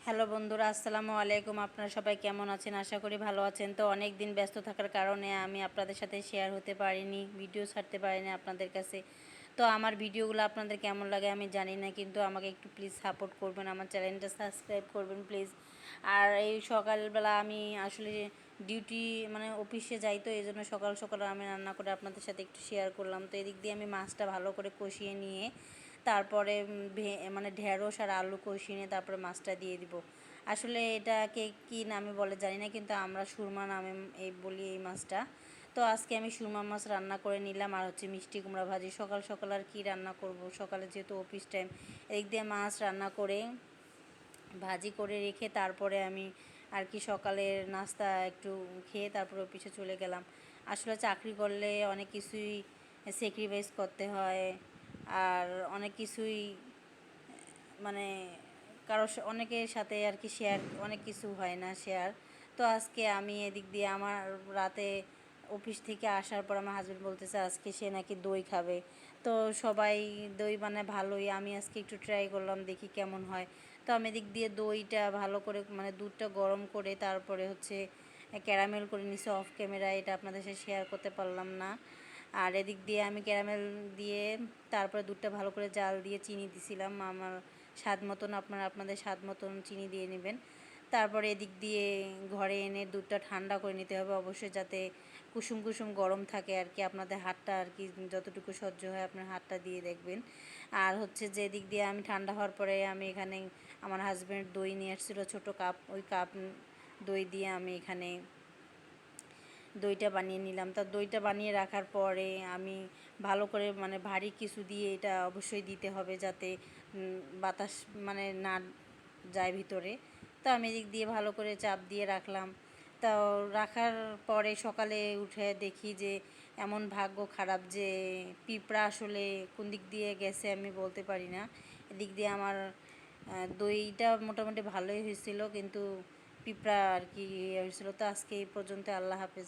Hello বন্ধুরা, আসসালামু আলাইকুম। আপনারা সবাই কেমন আছেন? আশা করি ভালো আছেন। তো অনেক দিন ব্যস্ত থাকার কারণে আমি আপনাদের সাথে শেয়ার হতে পারিনি, ভিডিও ছাড়তে পারিনি আপনাদের কাছে। তো আমার ভিডিওগুলো আপনাদের কেমন লাগে আমি জানি না, কিন্তু আমাকে একটু প্লিজ সাপোর্ট করবেন, আমার চ্যানেলটা সাবস্ক্রাইব করবেন প্লিজ। আর এই সকালবেলা আমি আসলে ডিউটি মানে অফিসে যাই, তো এই জন্য সকাল সকাল আমি রান্না করে আপনাদের সাথে একটু শেয়ার করলাম। তো এদিক দিয়ে আমি মাছটা ভালো করে কষিয়ে নিয়ে তারপরে মানে ঢেঁড়স আর আলু কষিয়ে নিয়ে তারপরে মাছটা দিয়ে দিব। আসলে এটাকে কী নামে বলে জানি না, কিন্তু আমরা সুরমা নামে এই বলি এই মাছটা। তো আজকে আমি সুরমা মাছ রান্না করে নিলাম, আর হচ্ছে মিষ্টি কুমড়া ভাজি। সকাল সকাল আর কি রান্না করব, সকালে যেহেতু অফিস টাইম। এদিক দিয়ে মাছ রান্না করে ভাজি করে রেখে তারপরে আমি আর কি সকালের নাস্তা একটু খেয়ে তারপরে অফিসে চলে গেলাম। আসলে চাকরি করলে অনেক কিছুই স্যাক্রিফাইস করতে হয়, আর অনেক কিছুই মানে অনেকের সাথে আর কি শেয়ার, অনেক কিছু হয় না শেয়ার। তো আজকে আমি এদিক দিয়ে আমার রাতে অফিস থেকে আসার পর আমার হাজব্যান্ড বলতেছে আজকে সে নাকি দই খাবে। তো সবাই দই মানে ভালোই, আমি আজকে একটু ট্রাই করলাম দেখি কেমন হয়। তো আমি এদিক দিয়ে দইটা ভালো করে মানে দুধটা গরম করে তারপরে হচ্ছে ক্যারামেল করে নিছি অফ ক্যামেরায়, এটা আপনাদের সাথে শেয়ার করতে পারলাম না। আর এদিক দিয়ে আমি ক্যারামেল দিয়ে তারপরে দুধটা ভালো করে জাল দিয়ে চিনি দিছিলাম আমার স্বাদ মতন। আপনারা আপনাদের স্বাদ মতন চিনি দিয়ে নেবেন। তারপরে এদিক দিয়ে ঘরে এনে দুধটা ঠান্ডা করে নিতে হবে অবশ্যই, যাতে কুসুম কুসুম গরম থাকে আর কি। আপনাদের হাতটা আর কি যতটুকু সহ্য হয় আপনার হাতটা দিয়ে দেখবেন। আর হচ্ছে যে এদিক দিয়ে আমি ঠান্ডা হওয়ার পরে আমি এখানে আমার হাজব্যান্ড দই নিয়ে আসছিলো ছোটো কাপ, ওই কাপ দই দিয়ে আমি এখানে দইটা বানিয়ে নিলাম। তা দইটা বানিয়ে রাখার পরে আমি ভালো করে মানে ভারী কিছু দিয়ে এটা অবশ্যই দিতে হবে, যাতে বাতাস মানে না যায় ভিতরে। তো আমি এদিক দিয়ে ভালো করে চাপ দিয়ে রাখলাম। তো রাখার পরে সকালে উঠে দেখি যে এমন ভাগ্য খারাপ যে পিঁপড়া আসলে কোন দিক দিয়ে গেছে আমি বলতে পারি না। এদিক দিয়ে আমার দইটা মোটামুটি ভালোই হয়েছিল, কিন্তু পিঁপড়া আর কি হয়েছিল। তো আজকে এই পর্যন্ত, আল্লাহ হাফেজ।